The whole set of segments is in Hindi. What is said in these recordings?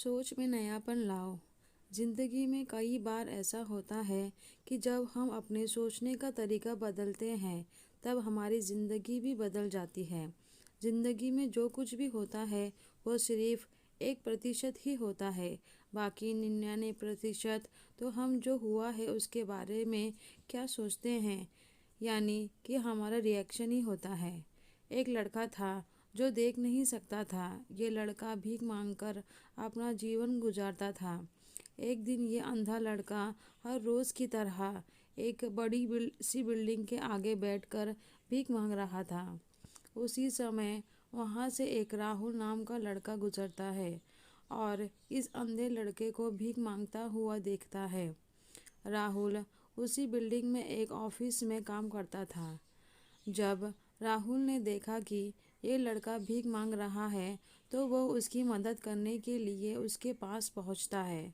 सोच में नयापन लाओ। जिंदगी में कई बार ऐसा होता है कि जब हम अपने सोचने का तरीका बदलते हैं तब हमारी ज़िंदगी भी बदल जाती है। ज़िंदगी में जो कुछ भी होता है वो सिर्फ 1% ही होता है, बाकी 99% तो हम जो हुआ है उसके बारे में क्या सोचते हैं, यानी कि हमारा रिएक्शन ही होता है। एक लड़का था जो देख नहीं सकता था। ये लड़का भीख मांगकर अपना जीवन गुजारता था। एक दिन ये अंधा लड़का हर रोज़ की तरह एक बड़ी सी बिल्डिंग के आगे बैठकर भीख मांग रहा था। उसी समय वहाँ से एक राहुल नाम का लड़का गुजरता है और इस अंधे लड़के को भीख मांगता हुआ देखता है। राहुल उसी बिल्डिंग में एक ऑफिस में काम करता था। जब राहुल ने देखा कि ये लड़का भीख मांग रहा है तो वो उसकी मदद करने के लिए उसके पास पहुंचता है।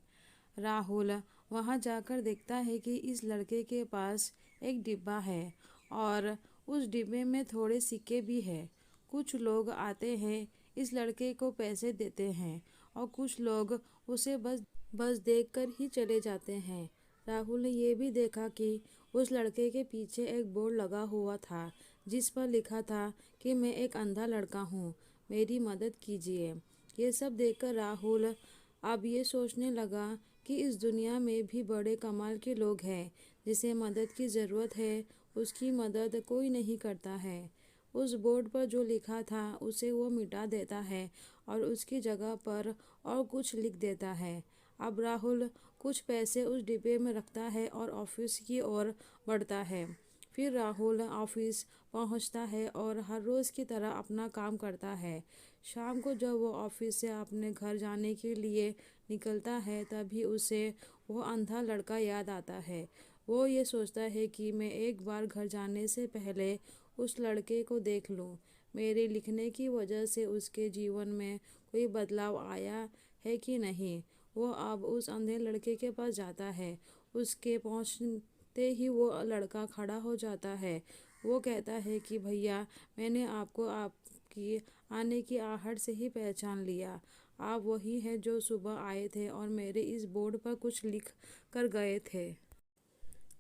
राहुल वहां जाकर देखता है कि इस लड़के के पास एक डिब्बा है और उस डिब्बे में थोड़े सिक्के भी है। कुछ लोग आते हैं, इस लड़के को पैसे देते हैं और कुछ लोग उसे बस बस देखकर ही चले जाते हैं। राहुल ने यह भी देखा कि उस लड़के के पीछे एक बोर्ड लगा हुआ था जिस पर लिखा था कि मैं एक अंधा लड़का हूँ, मेरी मदद कीजिए। ये सब देखकर राहुल अब ये सोचने लगा कि इस दुनिया में भी बड़े कमाल के लोग हैं। जिसे मदद की ज़रूरत है उसकी मदद कोई नहीं करता है। उस बोर्ड पर जो लिखा था उसे वो मिटा देता है और उसकी जगह पर और कुछ लिख देता है। अब राहुल कुछ पैसे उस डिब्बे में रखता है और ऑफिस की ओर बढ़ता है। फिर राहुल ऑफिस पहुंचता है और हर रोज़ की तरह अपना काम करता है। शाम को जब वो ऑफिस से अपने घर जाने के लिए निकलता है तभी उसे वो अंधा लड़का याद आता है। वो ये सोचता है कि मैं एक बार घर जाने से पहले उस लड़के को देख लूँ। मेरे लिखने की वजह से उसके जीवन में कोई बदलाव आया है कि नहीं। वो अब उस अंधे लड़के के पास जाता है। उसके पहुंचते ही वो लड़का खड़ा हो जाता है। वो कहता है कि भैया, मैंने आपको आपकी आने की आहट से ही पहचान लिया। आप वही हैं जो सुबह आए थे और मेरे इस बोर्ड पर कुछ लिख कर गए थे।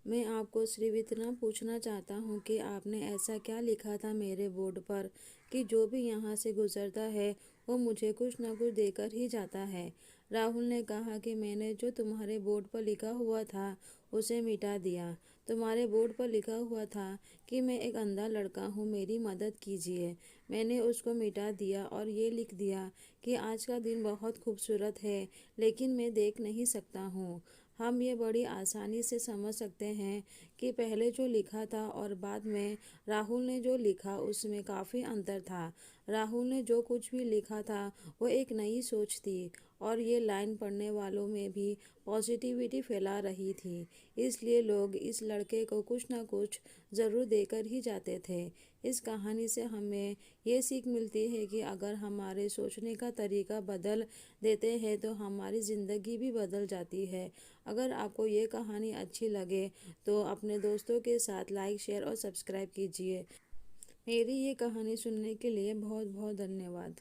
मैं आपको सिर्फ इतना पूछना चाहता हूँ कि आपने ऐसा क्या लिखा था मेरे बोर्ड पर कि जो भी यहाँ से गुजरता है वो मुझे कुछ ना कुछ देकर ही जाता है। राहुल ने कहा कि मैंने जो तुम्हारे बोर्ड पर लिखा हुआ था उसे मिटा दिया। तुम्हारे बोर्ड पर लिखा हुआ था कि मैं एक अंधा लड़का हूँ, मेरी मदद कीजिए। मैंने उसको मिटा दिया और ये लिख दिया कि आज का दिन बहुत खूबसूरत है लेकिन मैं देख नहीं सकता हूँ। हम ये बड़ी आसानी से समझ सकते हैं कि पहले जो लिखा था और बाद में राहुल ने जो लिखा उसमें काफ़ी अंतर था। राहुल ने जो कुछ भी लिखा था वो एक नई सोच थी और ये लाइन पढ़ने वालों में भी पॉजिटिविटी फैला रही थी। इसलिए लोग इस लड़के को कुछ ना कुछ ज़रूर देकर ही जाते थे। इस कहानी से हमें ये सीख मिलती है कि अगर हमारे सोचने का तरीका बदल देते हैं तो हमारी ज़िंदगी भी बदल जाती है। अगर आपको ये कहानी अच्छी लगे तो अपने दोस्तों के साथ लाइक, शेयर और सब्सक्राइब कीजिए। मेरी ये कहानी सुनने के लिए बहुत बहुत धन्यवाद।